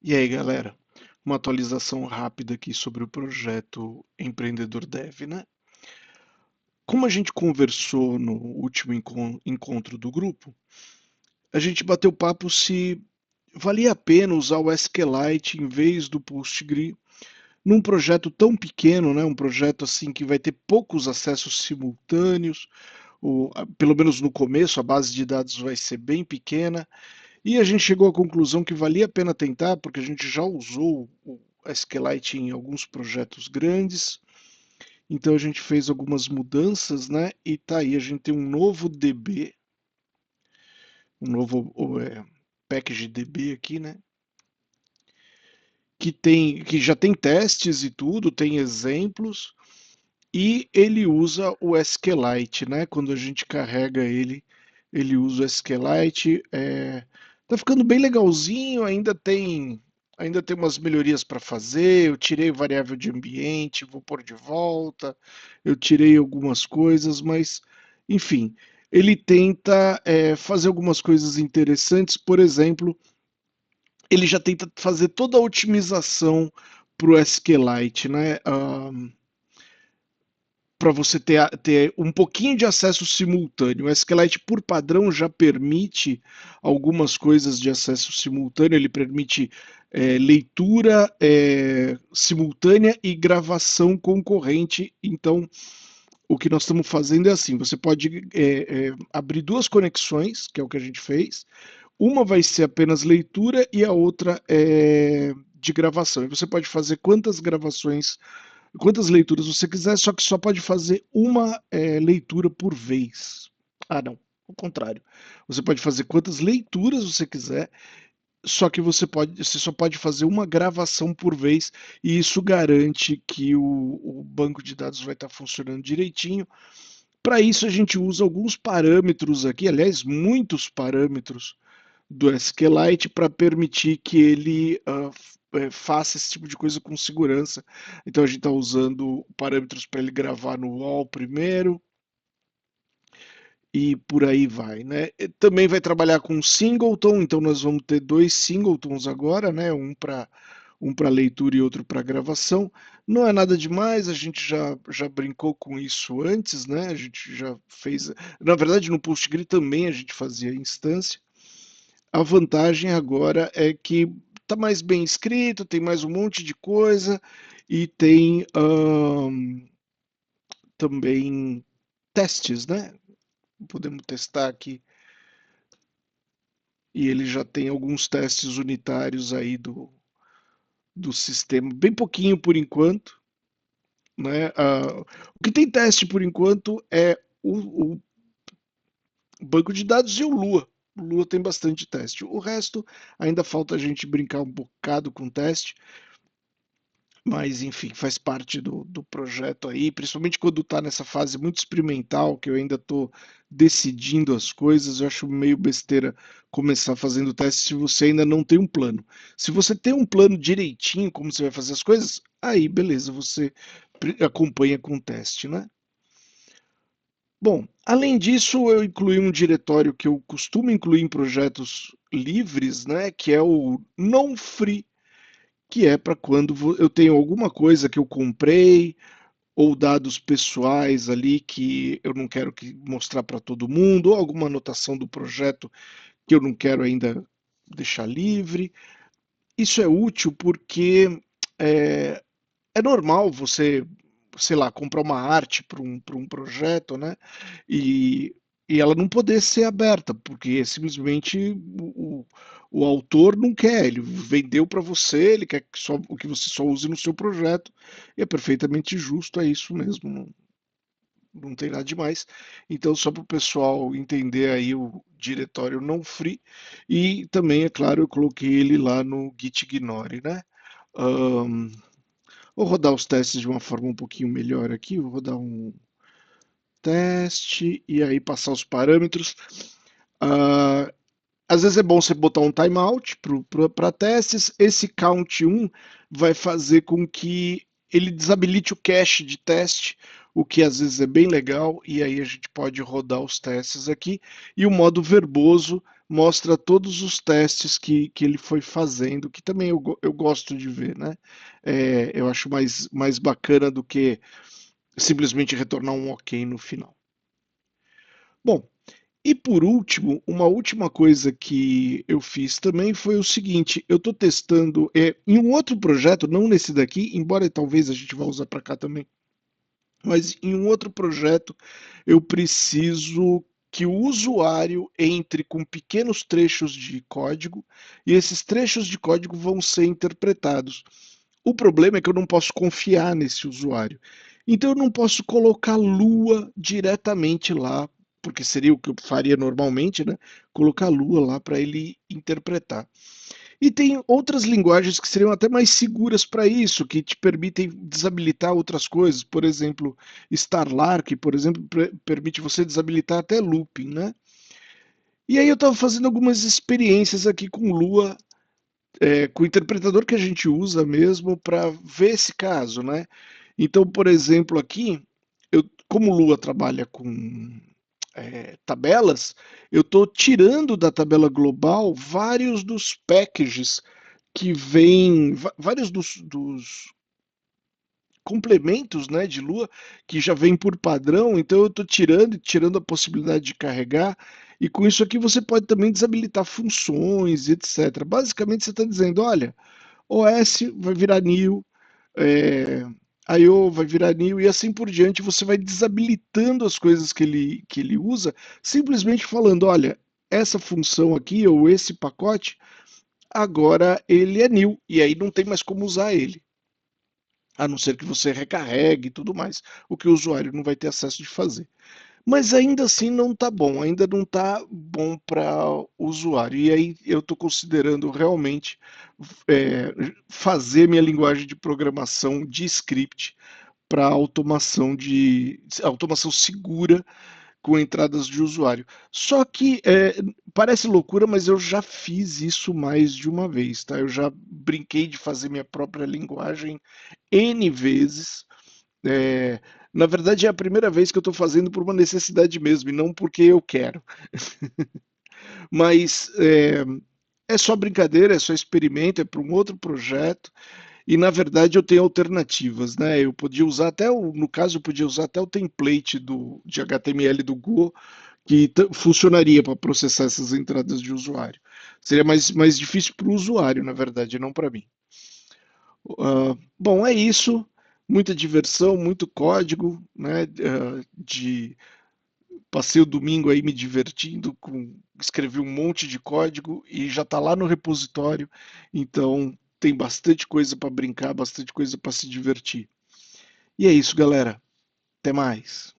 E aí, galera? Uma atualização rápida aqui sobre o projeto Empreendedor Dev, né? Como a gente conversou no último encontro do grupo, a gente bateu papo se valia a pena usar o SQLite em vez do Postgre num projeto tão pequeno, né? Um projeto assim que vai ter poucos acessos simultâneos, pelo menos no começo a base de dados vai ser bem pequena. E a gente chegou à conclusão que valia a pena tentar, porque a gente já usou o SQLite em alguns projetos grandes, então a gente fez algumas mudanças, né? E tá aí, a gente tem um novo DB, um novo package DB aqui, né? Que já tem testes e tudo, tem exemplos, e ele usa o SQLite, né? Quando a gente carrega ele, ele usa o SQLite. Tá ficando bem legalzinho, ainda tem umas melhorias para fazer. Eu tirei variável de ambiente, vou pôr de volta. Eu tirei algumas coisas, mas enfim, ele tenta fazer algumas coisas interessantes. Por exemplo, ele já tenta fazer toda a otimização para o SQLite, né? Para você ter um pouquinho de acesso simultâneo. O SQLite, por padrão, já permite algumas coisas de acesso simultâneo, ele permite leitura simultânea e gravação concorrente. Então, o que nós estamos fazendo é assim: você pode abrir duas conexões, que é o que a gente fez. Uma vai ser apenas leitura e a outra é de gravação. E você pode fazer quantas leituras você quiser, só que só pode fazer uma leitura por vez. Ah, não, o contrário. Você pode fazer quantas leituras você quiser, só que você só pode fazer uma gravação por vez, e isso garante que o banco de dados vai estar funcionando direitinho. Para isso a gente usa alguns parâmetros aqui, aliás, muitos parâmetros do SQLite para permitir que ele faça esse tipo de coisa com segurança. Então a gente está usando parâmetros para ele gravar no wall primeiro e por aí vai, né? Também vai trabalhar com singleton, então nós vamos ter dois singletons agora, né? Um para leitura e outro para gravação. Não é nada demais, a gente já brincou com isso antes, né? A gente já fez. Na verdade, no Postgre também a gente fazia instância. A vantagem agora é que está mais bem escrito, tem mais um monte de coisa e tem também testes, né? Podemos testar aqui. E ele já tem alguns testes unitários aí do sistema, bem pouquinho por enquanto, né? O que tem teste por enquanto é o banco de dados e o Lua. O Lua tem bastante teste. O resto ainda falta a gente brincar um bocado com teste. Mas, enfim, faz parte do projeto aí, principalmente quando está nessa fase muito experimental, que eu ainda estou decidindo as coisas. Eu acho meio besteira começar fazendo teste se você ainda não tem um plano. Se você tem um plano direitinho, como você vai fazer as coisas, aí beleza, você acompanha com o teste, né? Bom, além disso, eu incluí um diretório que eu costumo incluir em projetos livres, né? Que é o non-free, que é para quando eu tenho alguma coisa que eu comprei ou dados pessoais ali que eu não quero mostrar para todo mundo, ou alguma anotação do projeto que eu não quero ainda deixar livre. Isso é útil porque é, é normal você, sei lá, comprar uma arte para um projeto, né? E, e ela não poder ser aberta, porque simplesmente o autor não quer, ele vendeu para você, ele quer que você só use no seu projeto, e é perfeitamente justo, é isso mesmo, não tem nada demais. Então, só para o pessoal entender aí o diretório não free, e também, é claro, eu coloquei ele lá no gitignore, né? Ahn, Vou rodar os testes de uma forma um pouquinho melhor aqui. Vou rodar um teste e aí passar os parâmetros. Ah, Às vezes é bom você botar um timeout para testes. Esse count 1 vai fazer com que ele desabilite o cache de teste, o que às vezes é bem legal, e aí a gente pode rodar os testes aqui. E o modo verboso mostra todos os testes que ele foi fazendo, que também eu gosto de ver, né? Eu acho mais bacana do que simplesmente retornar um ok no final. Bom, e por último, uma última coisa que eu fiz também foi o seguinte: eu estou testando em um outro projeto, não nesse daqui, embora talvez a gente vá usar para cá também, mas em um outro projeto eu preciso que o usuário entre com pequenos trechos de código e esses trechos de código vão ser interpretados. O problema é que eu não posso confiar nesse usuário. Então eu não posso colocar Lua diretamente lá, porque seria o que eu faria normalmente, né? Colocar Lua lá para ele interpretar. E tem outras linguagens que seriam até mais seguras para isso, que te permitem desabilitar outras coisas. Por exemplo, Starlark, por exemplo, permite você desabilitar até looping, né? E aí eu estava fazendo algumas experiências aqui com Lua, com o interpretador que a gente usa mesmo para ver esse caso, né? Então, por exemplo, aqui, como o Lua trabalha com tabelas, eu estou tirando da tabela global vários dos packages que vêm, vários dos complementos, né, de Lua que já vem por padrão, então eu estou tirando a possibilidade de carregar, e com isso aqui você pode também desabilitar funções, etc. Basicamente você está dizendo, olha, OS vai virar new, é, I/O vai virar new e assim por diante. Você vai desabilitando as coisas que ele usa, simplesmente falando, olha, essa função aqui ou esse pacote agora ele é new e aí não tem mais como usar ele, a não ser que você recarregue e tudo mais, o que o usuário não vai ter acesso de fazer. Mas ainda assim não está bom, ainda não está bom para o usuário. E aí eu estou considerando realmente fazer minha linguagem de programação de script para automação segura com entradas de usuário. Só que parece loucura, mas eu já fiz isso mais de uma vez, tá? Eu já brinquei de fazer minha própria linguagem N vezes. é, Na verdade, é a primeira vez que eu estou fazendo por uma necessidade mesmo, e não porque eu quero. Mas é só brincadeira, é só experimento, é para um outro projeto. E na verdade eu tenho alternativas, né? Eu podia usar até no caso, eu podia usar até o template de HTML do Go, que funcionaria para processar essas entradas de usuário. Seria mais difícil para o usuário, na verdade, não para mim. Bom, é isso. Muita diversão, muito código, né? Passei o domingo aí me divertindo escrevi um monte de código e já está lá no repositório, então tem bastante coisa para brincar, bastante coisa para se divertir. E é isso, galera. Até mais.